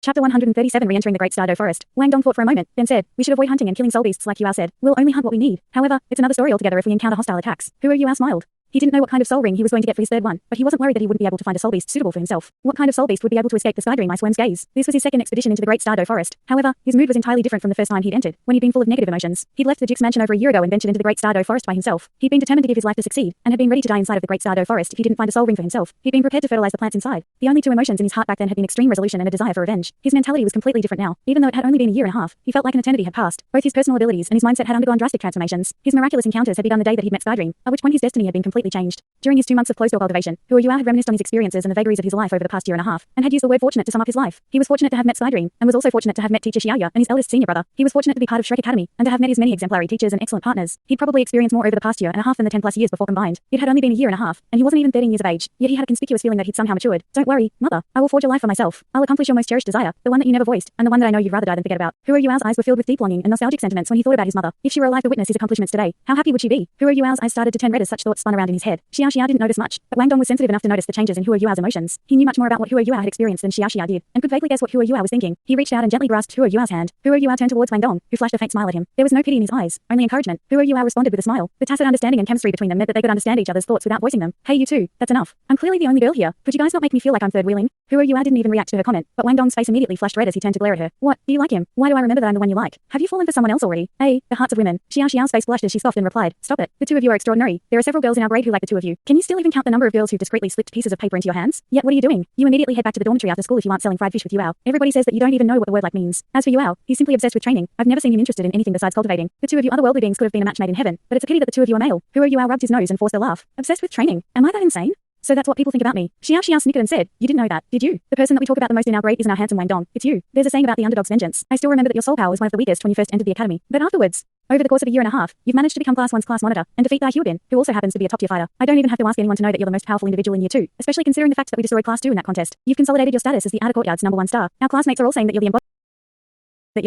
Chapter 137 Re-entering the Great Stardew Forest. Wang Dong thought for a moment, then said, we should avoid hunting and killing soul beasts like Yuao said. We'll only hunt what we need. However, it's another story altogether if we encounter hostile attacks. Yuao smiled. He didn't know what kind of soul ring he was going to get for his third one, but he wasn't worried that he wouldn't be able to find a soul beast suitable for himself. What kind of soul beast would be able to escape the Skydream Iceworm's gaze? This was his second expedition into the Great Stardew Forest. However, his mood was entirely different from the first time he'd entered, when he'd been full of negative emotions. He'd left the Duke's mansion over a year ago and ventured into the Great Stardew Forest by himself. He'd been determined to give his life to succeed, and had been ready to die inside of the Great Stardew Forest if he didn't find a soul ring for himself. He'd been prepared to fertilize the plants inside. The only two emotions in his heart back then had been extreme resolution and a desire for revenge. His mentality was completely different now. Even though it had only been a year and a half, he felt like an eternity had passed. Both his personal abilities and his mindset had undergone drastic transformations. His miraculous encounters had begun the day that he'd met Skydream, at which point his destiny had been completely changed. During his 2 months of closed-door cultivation, Yuao had reminisced on his experiences and the vagaries of his life over the past year and a half, and had used the word fortunate to sum up his life. He was fortunate to have met Skydream, and was also fortunate to have met teacher Xiaoya and his eldest senior brother. He was fortunate to be part of Shrek Academy, and to have met his many exemplary teachers and excellent partners. He'd probably experienced more over the past year and a half than the 10+ years before combined. It had only been a year and a half, and he wasn't even 13 years of age, yet he had a conspicuous feeling that he'd somehow matured. Don't worry, mother. I will forge a life for myself. I'll accomplish your most cherished desire, the one that you never voiced, and the one that I know you'd rather die than forget about. Yuao's eyes were filled with deep longing and nostalgic sentiments when he thought about his mother. If she were alive to witness his accomplishments today, how happy would she be? Yuao's eyes started to turn red as such thoughts spun around in his head. Xia didn't notice much, but Wang Dong was sensitive enough to notice the changes in Yuao's emotions. He knew much more about what Yuao had experienced than Xia did, and could vaguely guess what Yuao was thinking. He reached out and gently grasped Yuao's hand. Yuao turned towards Wang Dong, who flashed a faint smile at him. There was no pity in his eyes, only encouragement. Yuao responded with a smile. The tacit understanding and chemistry between them meant that they could understand each other's thoughts without voicing them. Hey, you two, that's enough. I'm clearly the only girl here. Could you guys not make me feel like I'm third wheeling? Yuao didn't even react to her comment, but Wang Dong's face immediately flushed red as he turned to glare at her. What? Do you like him? Why do I remember that I'm the one you like? Have you fallen for someone else already? Hey, the hearts of women. Xiao's face blushed as she scoffed and replied, stop it. The two of you are extraordinary. There are several girls in our grade who like the two of you. Can you still even count the number of girls who discreetly slipped pieces of paper into your hands? Yet what are you doing? You immediately head back to the dormitory after school if you aren't selling fried fish with Yuao. Everybody says that you don't even know what the word like means. As for Yuao, he's simply obsessed with training. I've never seen him interested in anything besides cultivating. The two of you otherworldly beings could have been a match made in heaven, but it's a pity that the two of you are male. Yuao rubbed his nose and forced a laugh. Obsessed with training? Am I that insane? So that's what people think about me. Xia snickered and said, you didn't know that, did you? The person that we talk about the most in our grade isn't our handsome Wang Dong. It's you. There's a saying about the underdog's vengeance. I still remember that your soul power was one of the weakest when you first entered the academy. But afterwards, over the course of a year and a half, you've managed to become Class 1's class monitor, and defeat Dai Hyubin, who also happens to be a top-tier fighter. I don't even have to ask anyone to know that you're the most powerful individual in Year 2, especially considering the fact that we destroyed Class 2 in that contest. You've consolidated your status as the outer courtyard's #1 star. Our classmates are all saying that you're the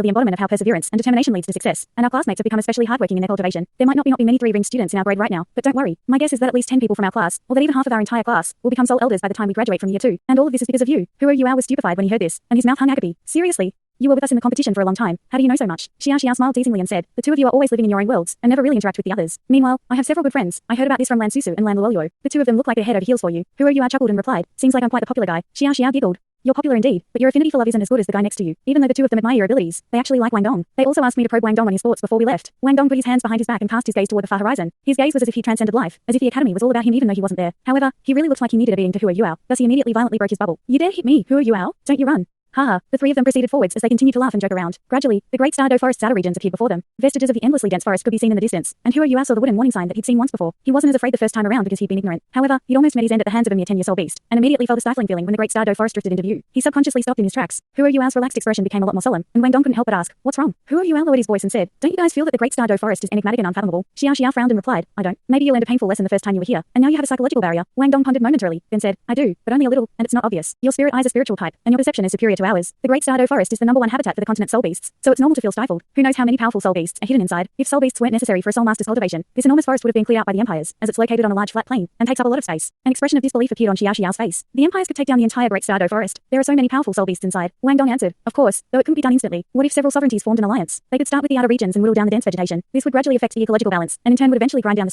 embodiment of how perseverance and determination leads to success, and our classmates have become especially hardworking in their cultivation. There might not be many 3-ring students in our grade right now, but don't worry. My guess is that at least 10 people from our class, or that even half of our entire class, will become soul elders by the time we graduate from Year 2. And all of this is because of you. Yuao was stupefied when he heard this, and his mouth hung agape. Seriously? You were with us in the competition for a long time. How do you know so much? Xia smiled teasingly and said, the two of you are always living in your own worlds, and never really interact with the others. Meanwhile, I have several good friends. I heard about this from Lan Susu and Lan Luoluo. The two of them look like they're head over heels for you. Yuao chuckled and replied, seems like I'm quite the popular guy. Xia giggled. You're popular indeed, but your affinity for love isn't as good as the guy next to you. Even though the two of them admire your abilities, they actually like Wang Dong. They also asked me to probe Wang Dong on his thoughts before we left. Wang Dong put his hands behind his back and cast his gaze toward the far horizon. His gaze was as if he transcended life, as if the academy was all about him even though he wasn't there. However, he really looked like he needed a beating to Yuao. Thus he immediately violently broke his bubble. You dare hit me, Yuao? Don't you run. Haha, the three of them proceeded forwards as they continued to laugh and joke around. Gradually, the Great Stardew Forest's outer regions appeared before them. Vestiges of the endlessly dense forest could be seen in the distance, and Yuao saw the wooden warning sign that he'd seen once before. He wasn't as afraid the first time around because he'd been ignorant. However, he'd almost met his end at the hands of a mere 10-year-old beast, and immediately felt a stifling feeling when the Great Stardew Forest drifted into view. He subconsciously stopped in his tracks. Yuao's relaxed expression became a lot more solemn, and Wang Dong couldn't help but ask, what's wrong? Yuao lowered his voice and said, don't you guys feel that the Great Stardew Forest is enigmatic and unfathomable? Xia frowned and replied, I don't. Maybe you learned a painful lesson the first time you were here, and now you have a psychological barrier. Wang Dong pondered momentarily, then said, I do, but only a little, and it's not obvious. Your spirit eyes are spiritual type, and your perception is superior to ours. The Great Stardew Forest is the #1 habitat for the continent's soul beasts, so it's normal to feel stifled. Who knows how many powerful soul beasts are hidden inside? If soul beasts weren't necessary for a soul master's cultivation, this enormous forest would have been cleared out by the empires, as it's located on a large flat plain, and takes up a lot of space. An expression of disbelief appeared on Xiao's face. The empires could take down the entire Great Stardew Forest. There are so many powerful soul beasts inside. Wang Dong answered, of course, though it couldn't be done instantly. What if several sovereignties formed an alliance? They could start with the outer regions and whittle down the dense vegetation. This would gradually affect the ecological balance, and in turn would eventually grind down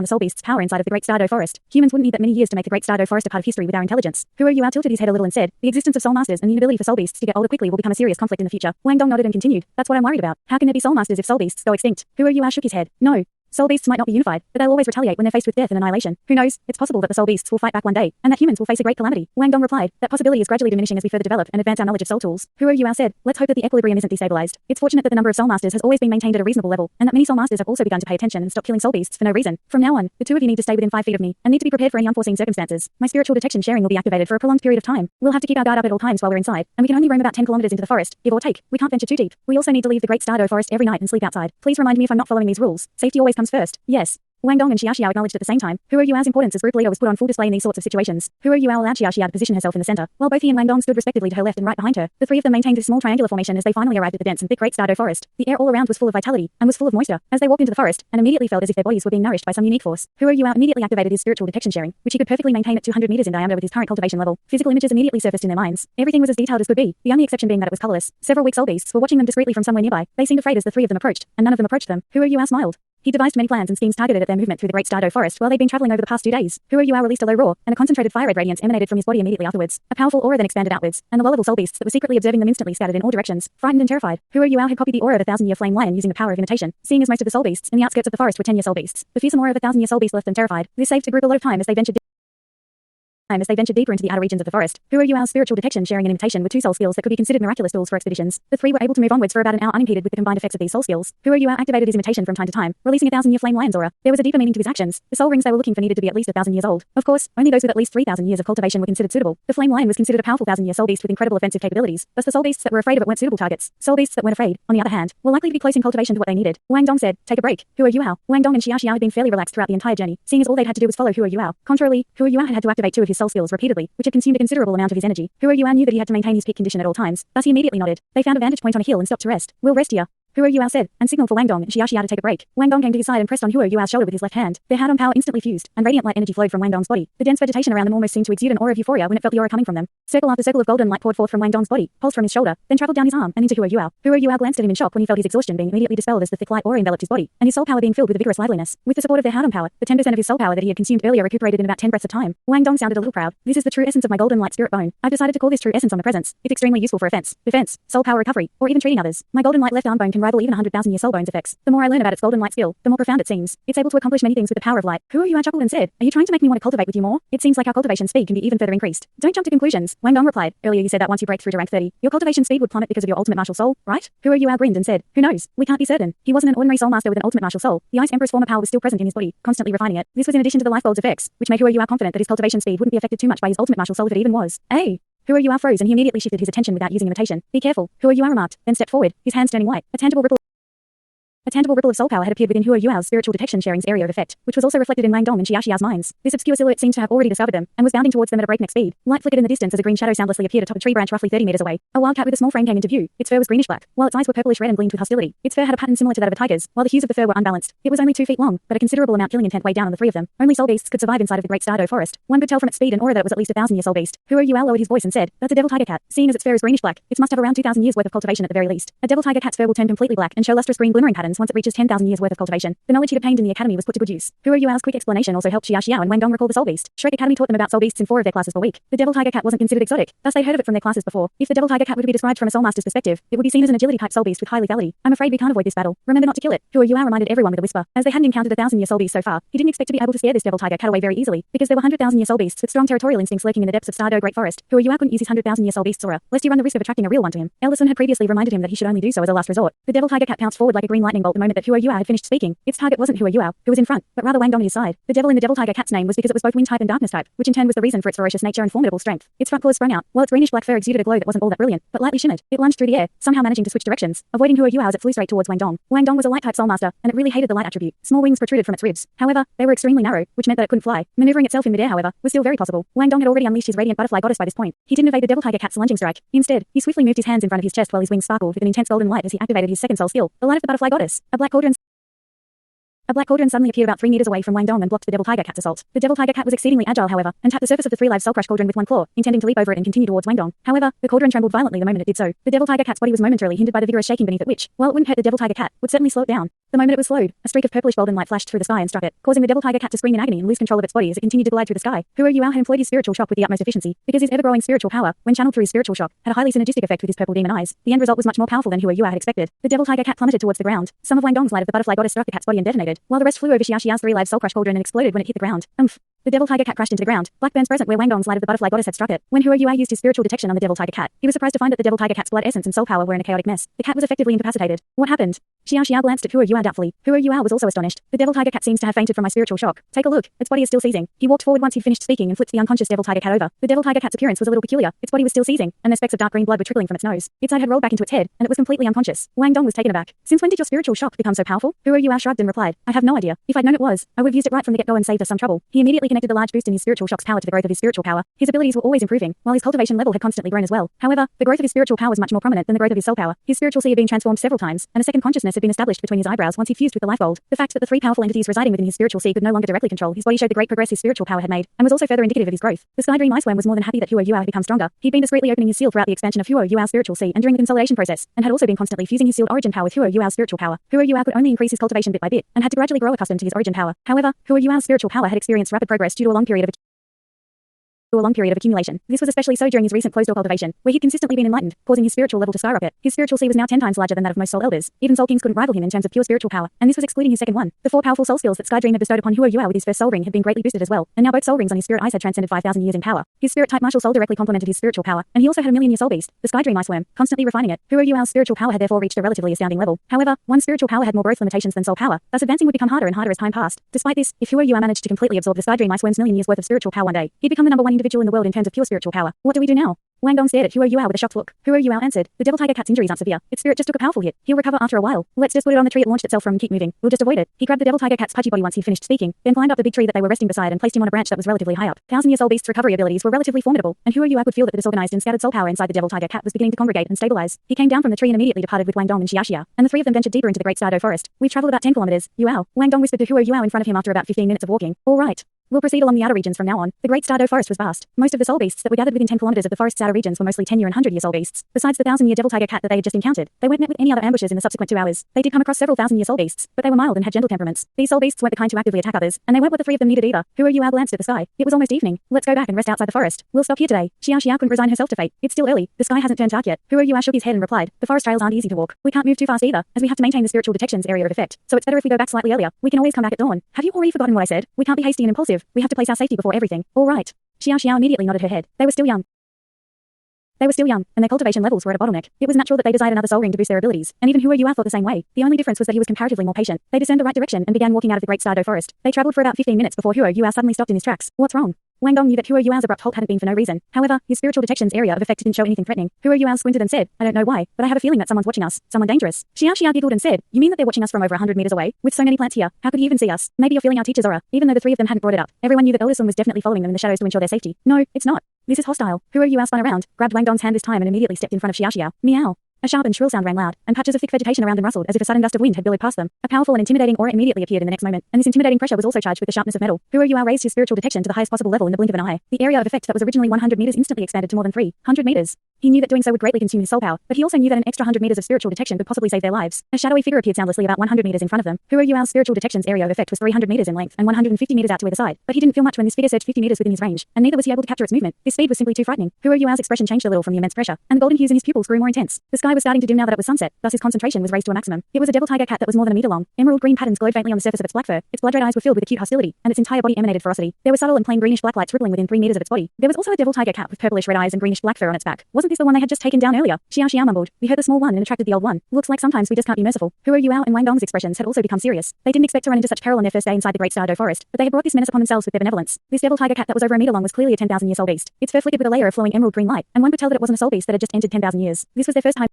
the soul beast's power inside of the Great Stardew Forest. Humans wouldn't need that many years to make the Great Stardew Forest a part of history with our intelligence. Yuao tilted his head a little and said, the existence of soul masters and the inability for soul beasts to get older quickly will become a serious conflict in the future. Wang Dong nodded and continued, that's what I'm worried about. How can there be soul masters if soul beasts go extinct? Yuao shook his head. No. Soul beasts might not be unified, but they'll always retaliate when they're faced with death and annihilation. Who knows? It's possible that the soul beasts will fight back one day, and that humans will face a great calamity. Wang Dong replied, that possibility is gradually diminishing as we further develop and advance our knowledge of soul tools. Yuao said, let's hope that the equilibrium isn't destabilized. It's fortunate that the number of soul masters has always been maintained at a reasonable level, and that many soul masters have also begun to pay attention and stop killing soul beasts for no reason. From now on, the two of you need to stay within 5 feet of me, and need to be prepared for any unforeseen circumstances. My spiritual detection sharing will be activated for a prolonged period of time. We'll have to keep our guard up at all times while we're inside, and we can only roam about 10 kilometers into the forest, give or take. We can't venture too deep. We also need to leave the Great Stardew Forest every night and sleep outside. Please remind me if I'm not following these rules. Safety always comes first. Yes. Wang Dong and Xia Xiao acknowledged at the same time. Huo Yuao's importance as group leader was put on full display in these sorts of situations. Huo Yuao allowed Xia Xiao to position herself in the center, while both he and Wang Dong stood respectively to her left and right behind her. The three of them maintained a small triangular formation as they finally arrived at the dense and thick Great Stardo Forest. The air all around was full of vitality, and was full of moisture, as they walked into the forest, and immediately felt as if their bodies were being nourished by some unique force. Huo Yuao immediately activated his spiritual detection sharing, which he could perfectly maintain at 200 meters in diameter with his current cultivation level. Physical images immediately surfaced in their minds. Everything was as detailed as could be, the only exception being that it was colorless. Several weak soul beasts were watching them discreetly from somewhere nearby. They seemed afraid as the three of them approached, and none of them approached them. Huo Yuao smiled. He devised many plans and schemes targeted at their movement through the Great Stardo Forest while they'd been traveling over the past 2 days. Huo Yuao released a low roar, and a concentrated fire-red radiance emanated from his body immediately afterwards. A powerful aura then expanded outwards, and the lullable soul beasts that were secretly observing them instantly scattered in all directions, frightened and terrified. Huo Yuao had copied the aura of a 1,000-year flame lion using the power of imitation, seeing as most of the soul beasts in the outskirts of the forest were 10-year soul beasts. The fearsome aura of a 1,000-year soul beast left them terrified. This saved the group a lot of time as they ventured deeper into the outer regions of the forest. Huo Yuao's spiritual detection, sharing, and imitation were two soul skills that could be considered miraculous tools for expeditions. The three were able to move onwards for about an hour unimpeded with the combined effects of these soul skills. Huo Yuao activated his imitation from time to time, releasing a 1,000-year flame lion's aura. There was a deeper meaning to his actions. The soul rings they were looking for needed to be at least 1,000 years old. Of course, only those with at least 3,000 years of cultivation were considered suitable. The flame lion was considered a powerful 1,000-year soul beast with incredible offensive capabilities. Thus the soul beasts that were afraid of it weren't suitable targets. Soul beasts that weren't afraid, on the other hand, were likely to be close in cultivation to what they needed. Wang Dong said, "Take a break, Huo Yuao." Wang Dong and Xia Xiao had been fairly relaxed throughout the entire journey, seeing as all they'd had to do was follow Huo Yuao. Contrarily, Huo Yuao had to activate 2 of his soul skills repeatedly, which had consumed a considerable amount of his energy. Huo Yuao knew that he had to maintain his peak condition at all times, thus he immediately nodded. They found a vantage point on a hill and stopped to rest. "We'll rest here," Huo Yuao said, and signaled for Wang Dong and Xia Xiao to take a break. Wang Dong came to his side and pressed on Huo Yuao's shoulder with his left hand. Their Haodong power instantly fused, and radiant light energy flowed from Wang Dong's body. The dense vegetation around them almost seemed to exude an aura of euphoria when it felt the aura coming from them. Circle after circle of golden light poured forth from Wang Dong's body, pulsed from his shoulder, then traveled down his arm and into Huo Yuao. Huo Yuao glanced at him in shock when he felt his exhaustion being immediately dispelled as the thick light aura enveloped his body, and his soul power being filled with a vigorous liveliness. With the support of their Haodong power, the 10% of his soul power that he had consumed earlier recuperated in about 10 breaths of time. Wang Dong sounded a little proud. "This is the true essence of my golden light spirit bone. I've decided to call this true essence omnipresence. It's extremely useful for offense, defense, soul power recovery, or even treating others. My golden light left arm bone can rival even 100,000-year soul bones effects. The more I learn about its golden light skill, the more profound it seems. It's able to accomplish many things with the power of light." Huo Yuao chuckled and said, "Are you trying to make me want to cultivate with you more? It seems like our cultivation speed can be even further increased." "Don't jump to conclusions," Wang Dong replied. "Earlier you said that once you break through to rank 30, your cultivation speed would plummet because of your ultimate martial soul, right?" Huo Yuao grinned and said, "Who knows? We can't be certain." He wasn't an ordinary soul master with an ultimate martial soul. The Ice Emperor's former power was still present in his body, constantly refining it. This was in addition to the life gold's effects, which made Huo Yuao confident that his cultivation speed wouldn't be affected too much by his ultimate martial soul if it even was. "Hey!" Huo Yuao froze and he immediately shifted his attention without using imitation. "Be careful," Huo Yuao remarked, then stepped forward, his hands turning white. A tangible ripple of soul power had appeared within Huo Yuao's spiritual detection sharing's area of effect, which was also reflected in Wang Dong and Xia Xiao's minds. This obscure silhouette seemed to have already discovered them, and was bounding towards them at a breakneck speed. Light flickered in the distance as a green shadow soundlessly appeared atop a tree branch roughly 30 meters away. A wild cat with a small frame came into view. Its fur was greenish-black, while its eyes were purplish-red and gleamed with hostility. Its fur had a pattern similar to that of a tiger's, while the hues of the fur were unbalanced. It was only 2 feet long, but a considerable amount killing intent weighed down on the three of them. Only soul beasts could survive inside of the Great Stardo Forest. One could tell from its speed and aura that it was at least a 1,000-year soul beast. Huo Yuao lowered his voice and said, "That's a devil tiger cat. Seeing as its fur is greenish-black, it must have around 2,000 years worth of cultivation at the very least. A devil tiger cat's fur will turn completely black and show lustrous green glimmering patterns once it reaches 10,000 years worth of cultivation." The knowledge he'd obtained in the academy was put to good use. Huo Yuao's quick explanation also helped Xia Xiao and Wang Dong recall the soul beast. Shrek Academy taught them about soul beasts in 4 of their classes per week. The devil tiger cat wasn't considered exotic, thus they'd heard of it from their classes before. If the devil tiger cat were to be described from a soul master's perspective, it would be seen as an agility type soul beast with high lethality. "I'm afraid we can't avoid this battle. Remember not to kill it," Huo Yuao reminded everyone with a whisper. As they hadn't encountered a 1,000-year soul beast so far, he didn't expect to be able to scare this devil tiger cat away very easily, because there were 100,000-year soul beasts with strong territorial instincts lurking in the depths of Stardo Great Forest. Huo Yuao couldn't use his 100,000-year soul beast's aura, lest he run the risk of attracting a real one to him. Elder Sun had previously reminded him that he should only do so as a last resort. The devil tiger cat pounced forward like a green lightning bolt the moment that Huo Yuao had finished speaking. Its target wasn't Huo Yuao, who was in front, but rather Wang Dong at his side. The devil in the devil tiger cat's name was because it was both wind type and darkness type, which in turn was the reason for its ferocious nature and formidable strength. Its front claws sprang out, while its greenish-black fur exuded a glow that wasn't all that brilliant, but lightly shimmered. It lunged through the air, somehow managing to switch directions, avoiding Huo Yuao as it flew straight towards Wang Dong. Wang Dong was a light-type soul master, and it really hated the light attribute. Small wings protruded from its ribs. However, they were extremely narrow, which meant that it couldn't fly. Maneuvering itself in midair, however, was still very possible. Wang Dong had already unleashed his radiant butterfly goddess by this point. He didn't evade the devil tiger cat's lunging strike. Instead, he swiftly moved his hands in front of his chest while his wings sparkled with an intense golden light as he activated his second soul skill, the light of the butterfly goddess. A black cauldron suddenly appeared about 3 meters away from Wang Dong and blocked the devil tiger cat's assault. The devil tiger cat was exceedingly agile, however, and tapped the surface of the 3-live soul crush cauldron with one claw, intending to leap over it and continue towards Wang Dong. However, the cauldron trembled violently the moment it did so. The devil tiger cat's body was momentarily hindered by the vigorous shaking beneath it, which, while it wouldn't hurt the devil tiger cat, would certainly slow it down. The moment it was slowed, a streak of purplish golden light flashed through the sky and struck it, causing the devil tiger cat to scream in agony and lose control of its body as it continued to glide through the sky. Huo Yuao had employed his spiritual shock with the utmost efficiency, because his ever-growing spiritual power, when channeled through his spiritual shock, had a highly synergistic effect with his purple demon eyes. The end result was much more powerful than Huo Yuao had expected. The devil tiger cat plummeted towards the ground. Some of Wang Dong's light of the butterfly goddess struck the cat's body and detonated, while the rest flew over Xia Xiao's 3-live soul crush cauldron and exploded when it hit the ground. The devil tiger cat crashed into the ground. Black burns present where Wang Dong's light of the butterfly goddess had struck it. When Hua Yua used his spiritual detection on the devil tiger cat, he was surprised to find that the devil tiger cat's blood essence and soul power were in a chaotic mess. The cat was effectively incapacitated. What happened? Xiao Xiao glanced at Hua Yua doubtfully. Hua Yua was also astonished. The devil tiger cat seems to have fainted from my spiritual shock. Take a look. Its body is still seizing. He walked forward once he'd finished speaking and flipped the unconscious devil tiger cat over. The devil tiger cat's appearance was a little peculiar. Its body was still seizing, and the specks of dark green blood were trickling from its nose. Its eye had rolled back into its head, and it was completely unconscious. Wang Dong was taken aback. Since when did your spiritual shock become so powerful? Hua Yua shrugged and replied, I have no idea. If I'd known it was, I would have used it right from the get-go and saved us some trouble. He immediately connected the large boost in his spiritual shock's power to the growth of his spiritual power. His abilities were always improving, while his cultivation level had constantly grown as well. However, the growth of his spiritual power was much more prominent than the growth of his soul power. His spiritual sea had been transformed several times, and a second consciousness had been established between his eyebrows once he fused with the life gold. The fact that the three powerful entities residing within his spiritual sea could no longer directly control his body showed the great progress his spiritual power had made, and was also further indicative of his growth. The Sky Dream Iceworm was more than happy that Hua Yua had become stronger. He'd been discreetly opening his seal throughout the expansion of Hua Yua's spiritual sea and during the consolidation process, and had also been constantly fusing his sealed origin power with Hua Yua's spiritual power. Hua Yua could only increase his cultivation bit by bit, and had to gradually grow accustomed to his origin power. However, Hua Yua's spiritual power had experienced rapid progress due to a long period of accumulation. This was especially so during his recent closed-door cultivation, where he'd consistently been enlightened, causing his spiritual level to skyrocket. His spiritual sea was now 10 times larger than that of most soul elders. Even soul kings couldn't rival him in terms of pure spiritual power, and this was excluding his second one. The 4 powerful soul skills that Sky Dream had bestowed upon Hua Yua with his first soul ring had been greatly boosted as well, and now both soul rings on his spirit eyes had transcended 5,000 years in power. His spirit-type martial soul directly complemented his spiritual power, and he also had a million-year soul beast, the Sky Dream Iceworm, constantly refining it. Hua Yua's spiritual power had therefore reached a relatively astounding level. However, one's spiritual power had more growth limitations than soul power, thus advancing would become harder and harder as time passed. Despite this, if Hua Yua managed to completely absorb the Sky Dream Iceworm's million years worth of spiritual power one day, he'd become the #1 individual in the world in terms of pure spiritual power. What do we do now? Wang Dong stared at Hua Yua with a shocked look. Hua Yua answered, the devil tiger cat's injuries aren't severe. Its spirit just took a powerful hit. He'll recover after a while. Let's just put it on the tree it launched itself from and keep moving. We'll just avoid it. He grabbed the devil tiger cat's pudgy body once he'd finished speaking, then climbed up the big tree that they were resting beside and placed him on a branch that was relatively high up. 1,000-year soul beast's recovery abilities were relatively formidable, and Hua Yua could feel that the disorganized and scattered soul power inside the devil tiger cat was beginning to congregate and stabilize. He came down from the tree and immediately departed with Wang Dong and Xiao Xiao, and the three of them ventured deeper into the Great Stardo Forest. We've traveled about 10 kilometers. Yuao. Wang Dong whispered to Hua Yua in front of him after about 15 minutes of walking. All right. We'll proceed along the outer regions from now on. The Great Stardo Forest was vast. Most of the soul beasts that were gathered within 10 kilometers of the forest's outer regions were mostly 10-year and 100-year soul beasts. Besides the 1,000-year devil tiger cat that they had just encountered, they weren't met with any other ambushes in the subsequent 2 hours. They did come across several 1,000-year soul beasts, but they were mild and had gentle temperaments. These soul beasts weren't the kind to actively attack others, and they weren't what the three of them needed either. Hua Yua glanced at the sky. It was almost evening. Let's go back and rest outside the forest. We'll stop here today. Xiao Xiao couldn't resign herself to fate. It's still early. The sky hasn't turned dark yet. Hua Yua shook his head and replied, the forest trails aren't easy to walk. We can't move too fast either, as we have to maintain the spiritual detection's area of effect. So it's better if we go back slightly earlier. We can always come back at dawn. Have you already forgotten what I said? We can't be hasty and impulsive. We have to place our safety before everything. All right. Xiao Xiao immediately nodded her head. They were still young, and their cultivation levels were at a bottleneck. It was natural that they desired another soul ring to boost their abilities, and even Hua Yua thought the same way. The only difference was that he was comparatively more patient. They discerned the right direction and began walking out of the Great Stardo Forest. They traveled for about 15 minutes before Hua Yua suddenly stopped in his tracks. What's wrong? Wang Dong knew that Hua Yua's abrupt halt hadn't been for no reason. However, his spiritual detection's area of effect didn't show anything threatening. Hua Yua squinted and said, I don't know why, but I have a feeling that someone's watching us. Someone dangerous. Xiao Xiao giggled and said, you mean that they're watching us from over 100 meters away? With so many plants here, how could he even see us? Maybe you're feeling our teacher's aura. Even though the three of them hadn't brought it up, everyone knew that Elder Sun was definitely following them in the shadows to ensure their safety. No, it's not. This is hostile. Hua Yua spun around, grabbed Wang Dong's hand this time and immediately stepped in front of Xiao Xiao. Meow. A sharp and shrill sound rang loud, and patches of thick vegetation around them rustled as if a sudden gust of wind had billowed past them. A powerful and intimidating aura immediately appeared in the next moment, and this intimidating pressure was also charged with the sharpness of metal. Hua Yua raised his spiritual detection to the highest possible level in the blink of an eye. The area of effect that was originally 100 meters instantly expanded to more than 300 meters. He knew that doing so would greatly consume his soul power, but he also knew that an extra 100 meters of spiritual detection could possibly save their lives. A shadowy figure appeared soundlessly about 100 meters in front of them. Hua Yua's spiritual detection's area of effect was 300 meters in length and 150 meters out to either side, but he didn't feel much when this figure surged 50 meters within his range, and neither was he able to capture its movement. This speed was simply too frightening. Hua Yua's expression changed a little from the immense pressure, and the golden hues in his pupils grew more intense. The sky was starting to dim now that it was sunset, thus his concentration was raised to a maximum. It was a devil tiger cat that was more than a meter long. Emerald green patterns glowed faintly on the surface of its black fur. Its blood-red eyes were filled with acute hostility, and its entire body emanated ferocity. There were subtle and plain greenish black lights rippling within 3 meters of its body. There was also a devil tiger cat with purplish red eyes and greenish black fur on its back. Wasn't this the one they had just taken down earlier? Xiao Xiao mumbled. We heard the small one and attracted the old one. Looks like sometimes we just can't be merciful. Hua Yua and Wang Dong's expressions had also become serious. They didn't expect to run into such peril on their first day inside the Great Stardo Forest, but they had brought this menace upon themselves with their benevolence. This devil tiger cat that was over a meter long was clearly a 10,000-year soul beast. Its fur flickered with a layer of flowing emerald green light, and one could tell that it wasn't a soul beast that had just entered 10,000 years. This was their first time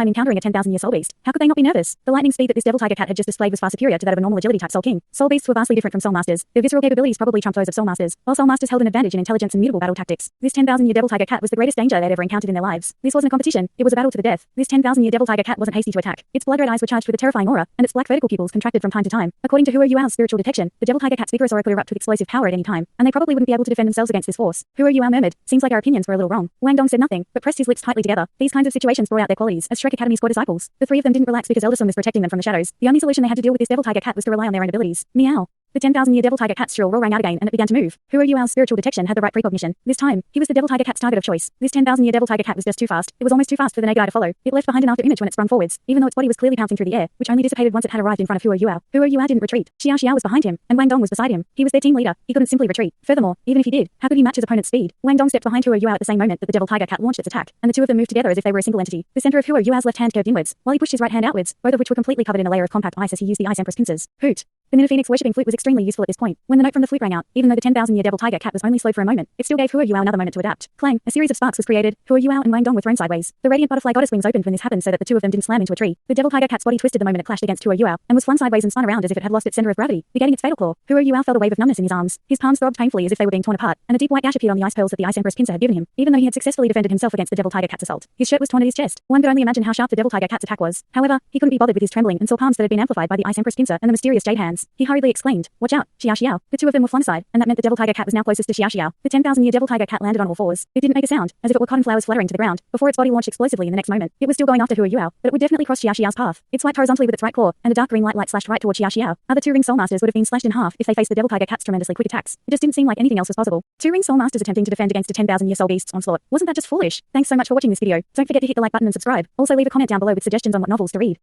encountering a 10,000-year soul beast. How could they not be nervous? The lightning speed that this devil tiger cat had just displayed was far superior to that of a normal agility type soul king. Soul beasts were vastly different from soul masters. Their visceral capabilities probably trumped those of soul masters, while soul masters held an advantage in intelligence and mutable battle tactics. This 10,000-year devil tiger cat was the greatest danger they'd ever encountered in their lives. This wasn't a competition, it was a battle to the death. This 10,000-year devil tiger cat wasn't hasty to attack. Its blood-red eyes were charged with a terrifying aura, and its black vertical pupils contracted from time to time. According to Hua Yua's spiritual detection, the devil tiger cat's vigorous aura could erupt with explosive power at any time, and they probably wouldn't be able to defend themselves against this force. Hua Yua murmured, seems like our opinions were a little wrong. Wang Dong said nothing, but pressed his lips tightly together. These kinds of situations brought out their qualities as Shrek Academy's core disciples. The three of them didn't relax because Elder Sun was protecting them from the shadows. The only solution they had to deal with this devil tiger cat was to rely on their own abilities. Meow. The 10,000-year devil tiger cat's shrill roar rang out again, and it began to move. Huo Yuao's spiritual detection had the right precognition. This time, he was the devil tiger cat's target of choice. This 10,000-year devil tiger cat was just too fast. It was almost too fast for the naked eye to follow. It left behind an after-image when it sprung forwards, even though its body was clearly pouncing through the air, which only dissipated once it had arrived in front of Huo Yuao. Huo Yuao didn't retreat. Xiao Xiao was behind him, and Wang Dong was beside him. He was their team leader. He couldn't simply retreat. Furthermore, even if he did, how could he match his opponent's speed? Wang Dong stepped behind Huo Yuao at the same moment that the devil tiger cat launched its attack, and the two of them moved together as if they were a single entity. The center of Huo Yuao's left hand curved inwards, while he pushed his right hand outwards, both of which were completely covered in a layer of compact ice as he used the ice empress pincers. Hoot! The Minophoenix worshipping flute was extremely useful at this point. When the note from the flute rang out, even though the 10,000-year devil tiger cat was only slowed for a moment, it still gave Huo Yuao another moment to adapt. Clang! A series of sparks was created. Huo Yuao and Wang Dong were thrown sideways. The radiant butterfly goddess wings opened when this happened so that the two of them didn't slam into a tree. The devil tiger cat's body twisted the moment it clashed against Huo Yuao, and was flung sideways and spun around as if it had lost its center of gravity, negating its fatal claw. Huo Yuao felt a wave of numbness in his arms. His palms throbbed painfully as if they were being torn apart, and a deep white gash appeared on the ice pearls that the ice empress pincer had given him, even though he had successfully defended himself against the devil tiger cat's assault. His shirt was torn at his chest. One could only imagine how sharp the devil tiger cat's attack was. However, he couldn't be bothered with his trembling and sore palms that had been amplified by the ice empress pincer and the mysterious jade hands. He hurriedly exclaimed, "Watch out, Xiao Xiao." The two of them were flung aside, and that meant the devil tiger cat was now closest to Xiao Xiao. The 10,000-year devil tiger cat landed on all fours. It didn't make a sound, as if it were cotton flowers fluttering to the ground, before its body launched explosively in the next moment. It was still going after Huo Yuao, but it would definitely cross Xiao Xiao's path. It swiped horizontally with its right claw, and a dark green light slashed right toward Xiao Xiao. Other two ring soul masters would have been slashed in half if they faced the devil tiger cat's tremendously quick attacks. It just didn't seem like anything else was possible. Two ring soul masters attempting to defend against a 10,000-year soul beast's onslaught. Wasn't that just foolish? Thanks so much for watching this video. Don't forget to hit the like button and subscribe. Also leave a comment down below with suggestions on what novels to read.